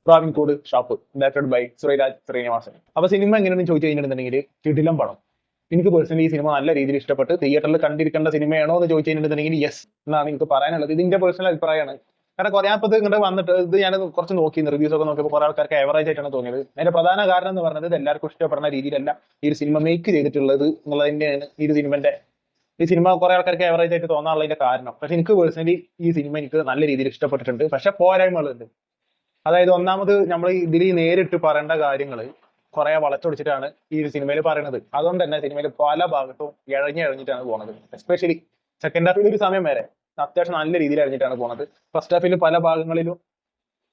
പ്രാവിൻകോട് Shappu directed by Sreeraj Sreenivasan. അപ്പൊ cinema എങ്ങനെയാണെന്ന് ചോദിച്ചു കഴിഞ്ഞിട്ടുണ്ടെങ്കിൽ കിടിലം പടം. എനിക്ക് പേഴ്സണലി ഈ സിനിമ നല്ല രീതിയിൽ ഇഷ്ടപ്പെട്ട് തിയേറ്ററിൽ കണ്ടിരിക്കേണ്ട സിനിമയാണോ എന്ന് ചോദിച്ചു കഴിഞ്ഞിട്ടുണ്ടെങ്കിൽ യെസ് എന്നാണ് എനിക്ക് പറയാനുള്ളത്. ഇതിന്റെ പേഴ്സണൽ അഭിപ്രായമാണ്. കാരണം കുറെ ഇത് ഇങ്ങോട്ട് വന്നിട്ട് ഇത് ഞാൻ കുറച്ച് നോക്കി റിവ്യൂസ് ഒക്കെ നോക്കിയപ്പോൾ കുറെ ആൾക്കാർക്ക് എവറേജ് ആയിട്ടാണ് തോന്നിയത്. അതിന്റെ പ്രധാന കാരണം എന്ന് പറഞ്ഞത് ഇത് എല്ലാവർക്കും ഇഷ്ടപ്പെടുന്ന രീതിയിലല്ല ഈ ഒരു സിനിമ മേക്ക് ചെയ്തിട്ടുള്ളത് എന്നുള്ളത് തന്നെയാണ് ഈ സിനിമ കുറെ ആൾക്കാർക്ക് എവറേജ് ആയിട്ട് തോന്നാനുള്ളതിന്റെ കാരണം. പക്ഷെ എനിക്ക് പേഴ്സണലി ഈ സിനിമ എനിക്ക് നല്ല രീതിയിൽ ഇഷ്ടപ്പെട്ടിട്ടുണ്ട്. പക്ഷെ പോരായ്മകളുണ്ട്. അതായത് ഒന്നാമത് നമ്മൾ ഇതിൽ നേരിട്ട് പറയേണ്ട കാര്യങ്ങൾ കുറെ വളച്ചൊടിച്ചിട്ടാണ് ഈ ഒരു സിനിമയിൽ പറയുന്നത്. അതുകൊണ്ട് തന്നെ സിനിമയിൽ പല ഭാഗത്തും ഇഴഞ്ഞിട്ടാണ് പോകുന്നത്. എസ്പെഷ്യലി സെക്കൻഡ് ഹാഫിൽ ഒരു സമയം വരെ അത്യാവശ്യം നല്ല രീതിയിൽ ഇഴഞ്ഞിട്ടാണ് പോകുന്നത്. ഫസ്റ്റ് ഹാഫിൽ പല ഭാഗങ്ങളിലും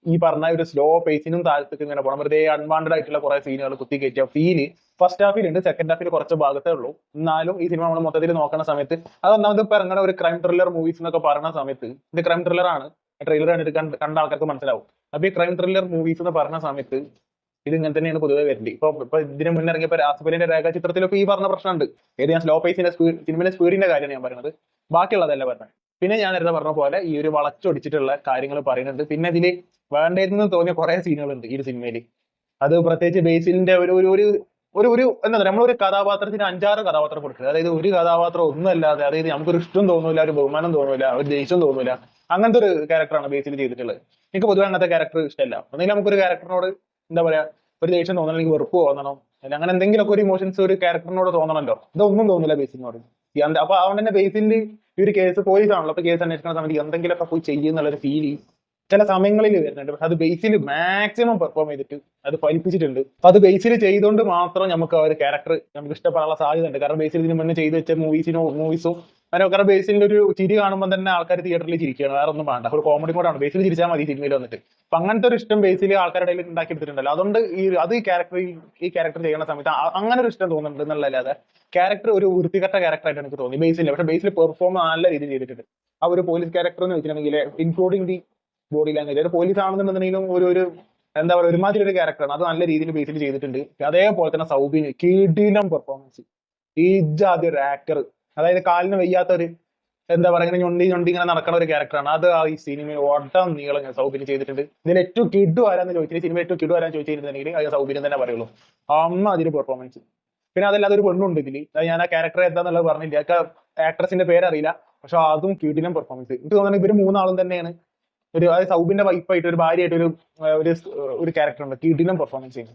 ഈ പറഞ്ഞ ഒരു സ്ലോ പേസിനും താഴത്തേക്ക് ഇങ്ങനെ പോകണം. വെറുതെ അൺവാണ്ടഡ് ആയിട്ടുള്ള കുറെ സീനുകൾ കുത്തി കയറ്റിയ ഫീല് ഫസ്റ്റ് ഹാഫിലുണ്ട്. സെക്കൻഡ് ഹാഫിൽ കുറച്ച് ഭാഗത്തേ ഉള്ളൂ. എന്നാലും ഈ സിനിമ നമ്മൾ മൊത്തത്തിൽ നോക്കുന്ന സമയത്ത് അതൊന്നാമത് ഇപ്പൊ ഇറങ്ങുന്ന ഒരു ക്രൈം ത്രില്ലർ മൂവീസ് എന്നൊക്കെ പറയുന്ന സമയത്ത് ഇത് ക്രൈം ത്രില്ലർ ആണ്. ട്രെയിലർ കണ്ടിട്ട് കണ്ട ആൾക്കാർക്ക് മനസ്സിലാവും. അപ്പൊ ഈ ക്രൈം ത്രില്ലർ മൂവീസ് എന്ന് പറഞ്ഞ സമയത്ത് ഇത് ഇങ്ങനെ തന്നെയാണ് പൊതുവെ വരുന്നത്. ഇപ്പൊ ഇതിന് മുന്നേ ഇറങ്ങിയപ്പോ രാസപലിന്റെ രേഖാചിത്രത്തിലൊക്കെ ഈ പറഞ്ഞ പ്രശ്നമുണ്ട്. ഏത് ഞാൻ സ്ലോ പേസിന്റെ സിനിമയിലെ സ്പീഡിന്റെ കാര്യമാണ് ഞാൻ പറയുന്നത്, ബാക്കിയുള്ളതല്ല പറഞ്ഞത്. പിന്നെ ഞാൻ നേരത്തെ പറഞ്ഞ പോലെ ഈ ഒരു വളച്ചൊടിച്ചിട്ടുള്ള കാര്യങ്ങൾ പറയുന്നുണ്ട്. പിന്നെ ഇതിൽ വേണ്ടതെന്ന് തോന്നിയ കുറെ സീനുകളുണ്ട് ഈ ഒരു സിനിമയിൽ. അത് പ്രത്യേകിച്ച് ബേസിലിന്റെ ഒരു ഒരു ഒരു ഒരു ഒരു എന്താ പറയുക, നമ്മളൊരു കഥാപാത്രത്തിന് 5-6 കഥാപാത്രം കൊടുക്കുക. അതായത് ഒരു കഥാപാത്രം ഒന്നും അല്ലാതെ, അതായത് നമുക്കൊരു ഇഷ്ടം തോന്നൂല, ഒരു ബഹുമാനം തോന്നൂല, ഒരു ദേഷ്യം തോന്നൂല, അങ്ങനത്തെ ഒരു ക്യാരക്ടറാണ് ബേസിൽ ചെയ്തിട്ടുള്ളത്. എനിക്ക് പൊതുവെ അങ്ങനത്തെ ക്യാരക്ടർ ഇഷ്ടമല്ല. ഒന്നെങ്കിൽ നമുക്കൊരു ക്യാരക്ടറിനോട് എന്താ പറയാ ഒരു ദേഷ്യം തോന്നണം, അല്ലെങ്കിൽ വെറുപ്പ് തോന്നണം, അല്ലെങ്കിൽ അങ്ങനെ എന്തെങ്കിലുമൊക്കെ ഒരു ഇമോഷൻസ് ഒരു ക്യാരക്ടറിനോട് തോന്നണമല്ലോ. ഇതൊന്നും തോന്നില്ല ബേസിനോട്. അപ്പൊ അതുകൊണ്ട് തന്നെ ബേസിന്റെ ഈ ഒരു കേസ് പോലീസ് ആണല്ലോ. അപ്പൊ കേസ് അന്വേഷിക്കുന്ന സമയത്ത് എന്തെങ്കിലുമൊക്കെ പോയി ചെയ്യുന്നുള്ളൊരു ഫീൽ ചില സമയങ്ങളിൽ വരുന്നുണ്ട്. പക്ഷെ അത് ബേസിൽ മാക്സിമം പെർഫോം ചെയ്തിട്ട് അത് ഫലിപ്പിച്ചിട്ടുണ്ട്. അപ്പൊ അത് ബേസിൽ ചെയ്തുകൊണ്ട് മാത്രം നമുക്ക് ആ ഒരു ക്യാരക്ടർ നമുക്ക് ഇഷ്ടപ്പെടാനുള്ള സാധ്യത ഉണ്ട്. കാരണം ബേസിൽ ഇതിന് മുന്നേ ചെയ്ത് വെച്ച മൂവീസും അതിനൊക്കെ കാരണം ബേസിന്റെ ഒരു ചിരി കാണുമ്പോൾ തന്നെ ആൾക്കാർ തിയേറ്ററിൽ ചിരിക്കുകയാണ്. വേറെ ഒന്നും വേണ്ട, ഒരു കോമഡി കൂടാണ്. ബേസിൽ ചിരിച്ചാൽ മതി സിനിമയിൽ വന്നിട്ട്. അപ്പൊ അങ്ങനത്തെ ഒരു ഇഷ്ടം ബേസിൽ ആൾക്കാരുടെ ഇടയിൽ ഉണ്ടാക്കിയെടുത്തിട്ടുണ്ടല്ലോ. അതുകൊണ്ട് ഈ ക്യാരക്ടർ ചെയ്യുന്ന സമയത്ത് അങ്ങനെ ഒരു ഇഷ്ടം തോന്നുന്നുണ്ട് എന്നുള്ളതല്ലാതെ ക്യാരക്ടർ ഒരു വൃത്തികെട്ട ക്യാരക്ടർ ആയിട്ട് എനിക്ക് തോന്നി ബേസിൽ. പക്ഷെ ബേസിൽ പെർഫോം നല്ല രീതിയിൽ ചെയ്തിട്ടുണ്ട്. ആ ഒരു പോലീസ് ക്യാരക്ടർ എന്ന് വെച്ചിട്ടുണ്ടെങ്കിൽ ഇൻക്ലൂഡിംഗ് ദി ബോഡി ലാംഗ്വേജ്, ഒരു പോലീസ് ആണെന്നുണ്ടെങ്കിലും ഒരു എന്താ പറയുക ഒരുമാതിരി ഒരു ക്യാരക്ടറാണ്. അത് നല്ല രീതിയിൽ ബേസിൽ ചെയ്തിട്ടുണ്ട്. അതേപോലെ തന്നെ സൗബിന് കിടിലം പെർഫോമൻസ്. ഈ ജാതി ഒരു ആക്ടർ, അതായത് കാലിന് വയ്യാത്തൊരു എന്താ പറയുക ഇങ്ങനെ ഞൊണ്ടി ഇങ്ങനെ നടക്കുന്ന ഒരു ക്യാരക്ടറാണ്. അത് ആ ഈ സിനിമയിൽ ഓട്ടം നീളം സൗബിന് ചെയ്തിട്ടുണ്ട്. ഇതിൽ ഏറ്റവും കിഡു ആരാന്ന് ചോദിച്ചിട്ട് സിനിമ ഏറ്റവും കിഡു ആരാന്ന് ചോദിച്ചിട്ടുണ്ടെങ്കിൽ അത് സൗബിന് തന്നെ പറയുള്ളൂ. അമ്മ അതിന് പെർഫോമൻസ്. പിന്നെ അതല്ലാതെ ഒരു പെണ്ണുണ്ട് ഇതിൽ. ഞാൻ ആ ക്യാരക്ടർ എന്താന്നുള്ളത് പറഞ്ഞില്ല, ആക്ട്രസിന്റെ പേരറിയില്ല. പക്ഷെ അതും കിടിലം പെർഫോമൻസ്. എനിക്ക് തോന്നുന്നത് ഇവര് മൂന്നാളും തന്നെയാണ് അതായത് സൗബിന്റെ വൈഫായിട്ട് ഒരു ഭാര്യയായിട്ട് ഒരു ക്യാരക്ടർ ഉണ്ട്. കിടിലം പെർഫോമൻസ് ചെയ്യുന്നു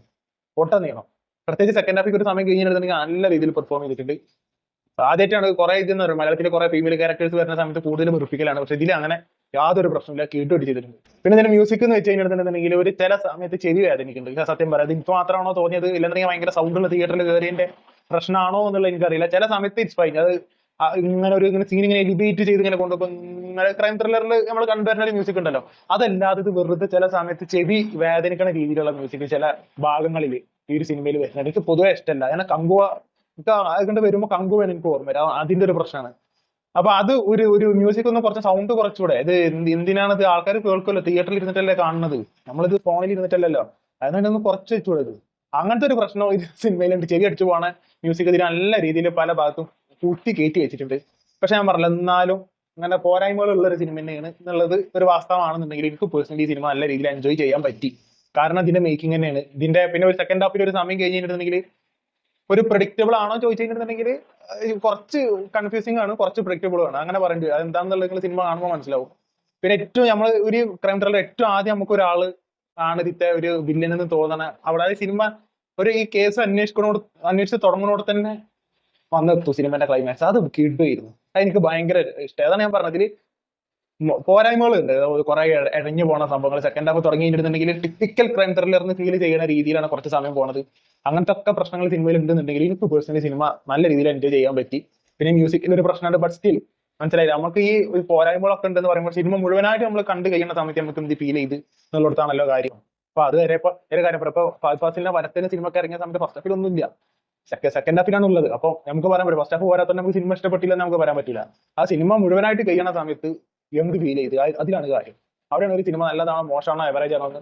ഒട്ട നീളം. പ്രത്യേകിച്ച് സെക്കൻഡ് ഹാഫിൽ ഒരു സമയം കഴിഞ്ഞിട്ടുണ്ടെങ്കിൽ നല്ല രീതിയിൽ പെർഫോം ചെയ്തിട്ടുണ്ട്. ആദ്യമായിട്ടാണ് കുറെ ഇതെന്ന് പറയുന്നത് മലയാളത്തിലെ കുറെ ഫീമെയിൽ ക്യാരക്ടേഴ്സ് വരുന്ന സമയത്ത് കൂടുതൽ വെറുപ്പിക്കലാണ്. പക്ഷെ ഇതിൽ അങ്ങനെ യാതൊരു പ്രശ്നമില്ല, കിട്ടുപിടി ചെയ്തിട്ടുണ്ട്. പിന്നെ ഇതിന്റെ മ്യൂസിക് എന്ന് വെച്ച് കഴിഞ്ഞിട്ടുണ്ടെങ്കിൽ ഒരു ചില സമയത്ത് ചെവി വേദനിക്കുന്നുണ്ട്. സത്യം പറയാം, ഇത് എനിക്ക് മാത്രമാണോ തോന്നിയത്, ഇല്ലെന്നുണ്ടെങ്കിൽ ഭയങ്കര സൗണ്ടുള്ള തിയേറ്ററിൽ കയറിയതിന്റെ പ്രശ്നമാണോ എന്നുള്ളത് എനിക്കറിയില്ല. ചില സമയത്ത് ഇറ്റ്സ് ഫൈൻ. അത് ഇങ്ങനെ സീൻ ഇങ്ങനെ എലിബേറ്റ് ചെയ്ത് ഇങ്ങനെ കൊണ്ടുപോകും. ക്രൈം ത്രില്ലറിൽ നമ്മൾ കണ്ടുവരുന്ന ഒരു മ്യൂസിക് ഉണ്ടല്ലോ, അതല്ലാതെ ഇത് വെറുതെ ചില സമയത്ത് ചെവി വേദനിക്കുന്ന രീതിയിലുള്ള മ്യൂസിക് ചില ഭാഗങ്ങളിൽ ഈ ഒരു സിനിമയിൽ വരുന്നുണ്ട്. എനിക്ക് പൊതുവെ ഇഷ്ടമല്ല. ഞാൻ അതുകൊണ്ട് വരുമ്പോൾ കങ്കുവ എനിക്ക് ഓർമ്മ വരാം. അതിന്റെ ഒരു പ്രശ്നമാണ്. അപ്പൊ അത് ഒരു മ്യൂസിക് ഒന്ന് കുറച്ച് സൗണ്ട് കുറച്ചുകൂടെ. ഇത് എന്തിനാണ് ഇത് ആൾക്കാർ കേൾക്കുമല്ലോ, തിയേറ്ററിൽ ഇരുന്നിട്ടല്ലേ കാണുന്നത്, നമ്മളിത് ഫോണിൽ ഇരുന്നിട്ടല്ലല്ലോ. അതിനൊന്ന് കുറച്ച് വെച്ചുകൂടെ. ഇത് അങ്ങനത്തെ ഒരു പ്രശ്നം ഇത് സിനിമയിലുണ്ട്. ചെവി അടിച്ചു പോണ മ്യൂസിക് ഇതിന് നല്ല രീതിയിൽ പല ഭാഗത്തും കുത്തി കയറ്റി വെച്ചിട്ടുണ്ട്. പക്ഷെ ഞാൻ പറഞ്ഞില്ല, എന്നാലും അങ്ങനെ പോരായ്മകളുള്ള ഒരു സിനിമ തന്നെയാണ് എന്നുള്ളത് ഒരു വാസ്തവമാണെന്നുണ്ടെങ്കിൽ എനിക്ക് പേഴ്സണലി സിനിമ നല്ല രീതിയിൽ എൻജോയ് ചെയ്യാൻ പറ്റി. കാരണം ഇതിന്റെ മേക്കിംഗ് തന്നെയാണ് ഇതിന്റെ. പിന്നെ ഒരു സെക്കൻഡ് ഹാഫിൽ ഒരു സമയം കഴിഞ്ഞിട്ടുണ്ടെങ്കിൽ ഒരു പ്രഡിക്റ്റബിൾ ആണോ ചോദിച്ചു കഴിഞ്ഞിട്ടുണ്ടെങ്കിൽ കുറച്ച് കൺഫ്യൂസിംഗ് ആണ്, കുറച്ച് പ്രഡിക്റ്റബിൾ ആണ്. അങ്ങനെ പറയേണ്ടത് അതെന്താണെന്നുള്ളത് നിങ്ങൾ സിനിമ കാണുമ്പോൾ മനസ്സിലാവും. പിന്നെ ഏറ്റവും നമ്മൾ ഒരു ക്രൈം ത്രില്ലർ ഏറ്റവും ആദ്യം നമുക്ക് ഒരാള് ആണ് ഇതിന്റെ ഒരു വില്ലൻ എന്ന് തോന്നണ അവിടെ സിനിമ ഈ കേസ് അന്വേഷിച്ച് തുടങ്ങുന്നതോടെ തന്നെ വന്നെത്തു സിനിമന്റെ ക്ലൈമാക്സ്. അത് കിട്ടുമായിരുന്നു. അതെനിക്ക് ഭയങ്കര ഇഷ്ടം. അതാണ് ഞാൻ പറഞ്ഞതിൽ പോരായ്മകളുണ്ട്. കുറെ ഇഴഞ്ഞു പോണ സംഭവങ്ങൾ. സെക്കൻഡ് ഹാഫ് തുടങ്ങിയിട്ടുണ്ടെങ്കിൽ ടിപ്പിക്കൽ ക്രൈം ത്രില്ലറിന് ഫീൽ ചെയ്യുന്ന രീതിയിലാണ് കുറച്ച് സമയം പോണത്. അങ്ങനത്തെ ഒക്കെ പ്രശ്നങ്ങൾ സിനിമയിൽ ഉണ്ടെന്നുണ്ടെങ്കിൽ എനിക്ക് പേഴ്സണലി സിനിമ നല്ല രീതിയിൽ എൻജോയ് ചെയ്യാൻ പറ്റി. പിന്നെ മ്യൂസിക്കിന്റെ ഒരു പ്രശ്നമുണ്ട്. ബട്ട് സ്റ്റിൽ മനസ്സിലായില്ല, നമുക്ക് ഈ പോരായ്മകളൊക്കെ ഉണ്ടെന്ന് പറയുമ്പോൾ സിനിമ മുഴുവനായിട്ട് നമ്മൾ കണ്ടു കഴിയുന്ന സമയത്ത് നമുക്ക് എന്ത് ഫീൽ ചെയ്ത് എന്നുള്ളിടത്താണല്ലോ കാര്യം. അപ്പൊ അത് വരെ ഒരു കാര്യം ഇപ്പൊ ഫാസിലിന്റെ വരത്തിന് സിനിമ ഇറങ്ങിയ സമയത്ത് ഫസ്റ്റ് ഹാഫിൽ ഒന്നുമില്ല, സെക്കൻഡ് ഹാഫിലാണ് ഉള്ളത്. അപ്പൊ നമുക്ക് പറയാൻ പറ്റും ഫസ്റ്റ് ഹാഫ് പോരാത്ത നമുക്ക് സിനിമ ഇഷ്ടപ്പെട്ടില്ല എന്ന് നമുക്ക് പറയാൻ പറ്റില്ല. ആ സിനിമ മുഴുവനായിട്ട് കഴിയണ സമയത്ത് എന്ത് ഫീൽ ചെയ്ത് അതിലാണ് കാര്യം. അവിടെയാണ് ഒരു സിനിമ നല്ലതാണോ മോശമാണോ എവറേജ് ആണോ എന്ന്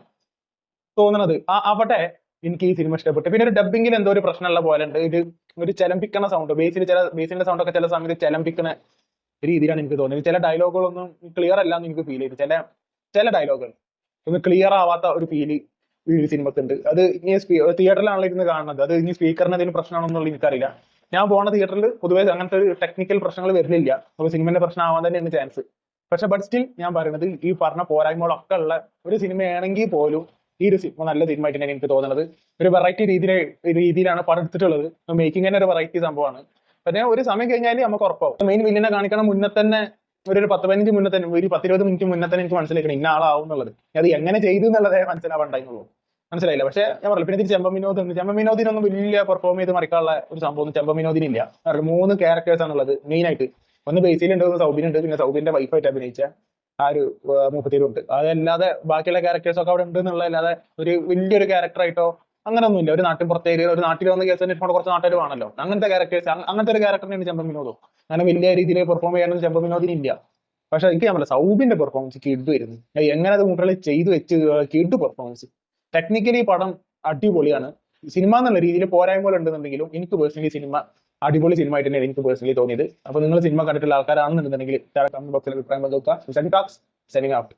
തോന്നുന്നത്. അവിടെ എനിക്ക് ഈ സിനിമ ഇഷ്ടപ്പെട്ടു. പിന്നെ ഒരു ഡബിങ്ങിൽ എന്തോ ഒരു പ്രശ്നമുള്ള പോലെ ഉണ്ട്. ഇത് ഒരു ചലമ്പിക്കുന്ന സൗണ്ട്, ബേസിന്റെ സൗണ്ട് ഒക്കെ ചില സമയത്ത് ചലമ്പിക്കുന്ന രീതിയിലാണ് എനിക്ക് തോന്നിയത്. ചില ഡയലോഗുകളൊന്നും ക്ലിയർ അല്ല എന്ന് എനിക്ക് ഫീൽ ചെയ്തു. ചില ഡയലോഗുകൾ ഒന്ന് ക്ലിയർ ആവാത്ത ഒരു ഫീല് ഈ സിനിമക്ക് ഉണ്ട്. അത് ഇനി തിയേറ്ററിലാണല്ലോ ഇരുന്ന് കാണുന്നത്. അത് ഇനി സ്പീക്കറിന് എന്തെങ്കിലും പ്രശ്നമാണോ എന്നുള്ളത് എനിക്കറിയില്ല. ഞാൻ പോണ തിയേറ്ററിൽ പൊതുവേ അങ്ങനത്തെ ഒരു ടെക്നിക്കൽ പ്രശ്നങ്ങൾ വരുന്നില്ല. അപ്പോൾ സിനിമന്റെ പ്രശ്നം ആവാൻ തന്നെയാണ് ചാൻസ്. പക്ഷെ ബട്ട് സ്റ്റിൽ ഞാൻ പറയുന്നത് ഈ പറഞ്ഞ പോരായ്മകളൊക്കെ ഉള്ള ഒരു സിനിമയാണെങ്കിൽ പോലും ഈ ഒരു സിനിമ നല്ല സിനിമ ആയിട്ട് എനിക്ക് തോന്നുന്നത്. ഒരു വെറൈറ്റി രീതിയിലാണ് പടം എടുത്തിട്ടുള്ളത്. മേക്കിംഗ് തന്നെ ഒരു വെറൈറ്റി സംഭവമാണ്. പിന്നെ ഒരു സമയം കഴിഞ്ഞാൽ നമുക്ക് ഉറപ്പാവും. മെയിൻ വില്ലിനെ കാണിക്കണം മുന്നേ തന്നെ ഒരു 10-15 മുന്നേ തന്നെ, ഒരു 10-20 മിനിറ്റ് മുന്നേ തന്നെ എനിക്ക് മനസ്സിലാക്കണം ഇന്ന ആളാവും എന്നുള്ളത്. അത് എങ്ങനെ ചെയ്തു എന്നുള്ളതേ മനസ്സിലാവണ്ടായിരുന്നുള്ളൂ. മനസ്സിലായില്ല. പക്ഷെ ഞാൻ പറഞ്ഞു പിന്നെ ഇതിൽ ചെമ്പൻ വിനോദ് ഉണ്ട്. ചെമ്പൻ വിനോദിനൊന്നും വലിയ പെർഫോം ചെയ്ത് മറിക്കാനുള്ള ഒരു സംഭവം ചെമ്പൻ വിനോദിനില്ല. 3 ക്യാരക്ടേഴ്സ് ആണുള്ളത് മെയിൻ ആയിട്ട്. ഒന്ന് ബേസിലുണ്ട്, ഒന്ന് സൗബിനുണ്ട്, പിന്നെ സൗബിന്റെ വൈഫായിട്ട് അഭിനയിച്ച ആ ഒരു മൂപ്പത്തിരുണ്ട്. അതല്ലാതെ ബാക്കിയുള്ള ക്യാരക്ടേഴ്സ് ഒക്കെ അവിടെ ഉണ്ട് എന്നുള്ളതല്ലാതെ ഒരു വലിയൊരു ക്യാരക്ടറായിട്ടോ അങ്ങനെയൊന്നുമില്ല. ഒരു നാട്ടിൻ പുറത്തേക്ക് ഒരു നാട്ടിൽ വന്ന കേസ് തന്നെ കുറച്ച് നാട്ടുകാർ ആണല്ലോ. അങ്ങനത്തെ ക്യാരക്ടേഴ്സ്, അങ്ങനത്തെ ഒരു ക്യാരക്ടറിനാണ് ചെമ്പൻ വിനോദം. അങ്ങനെ വലിയ രീതിയിൽ പെർഫോം ചെയ്യാനൊന്നും ചെമ്പൻ വിനോദിനില്ല. പക്ഷെ എനിക്ക് ഞാൻ പറയാം സൗബിന്റെ പെർഫോമൻസ് കിഡുമായിരുന്നു. എങ്ങനെ അത് മുകളിൽ ചെയ്തു വെച്ച് കിഡു പെർഫോമൻസ്. ടെക്നിക്കലി പടം അടിപൊളിയാണ്. സിനിമ എന്നുള്ള രീതിയിൽ പോരായ്മകൾ ഉണ്ടെന്നുണ്ടെങ്കിലും എനിക്ക് പേഴ്സണലി സിനിമ അടിപൊളി സിനിമ ആയിട്ട് തന്നെയാണ് എനിക്ക് പേഴ്സണലി തോന്നിയത്. അപ്പൊ നിങ്ങൾ സിനിമ കണ്ടിട്ടുള്ള ആൾക്കാരാണെന്നുണ്ടെങ്കിൽ കമന്റ് ബോക്സിൽ അഭിപ്രായം പങ്കുവെക്കുക. സെനിങ് ഔട്ട്.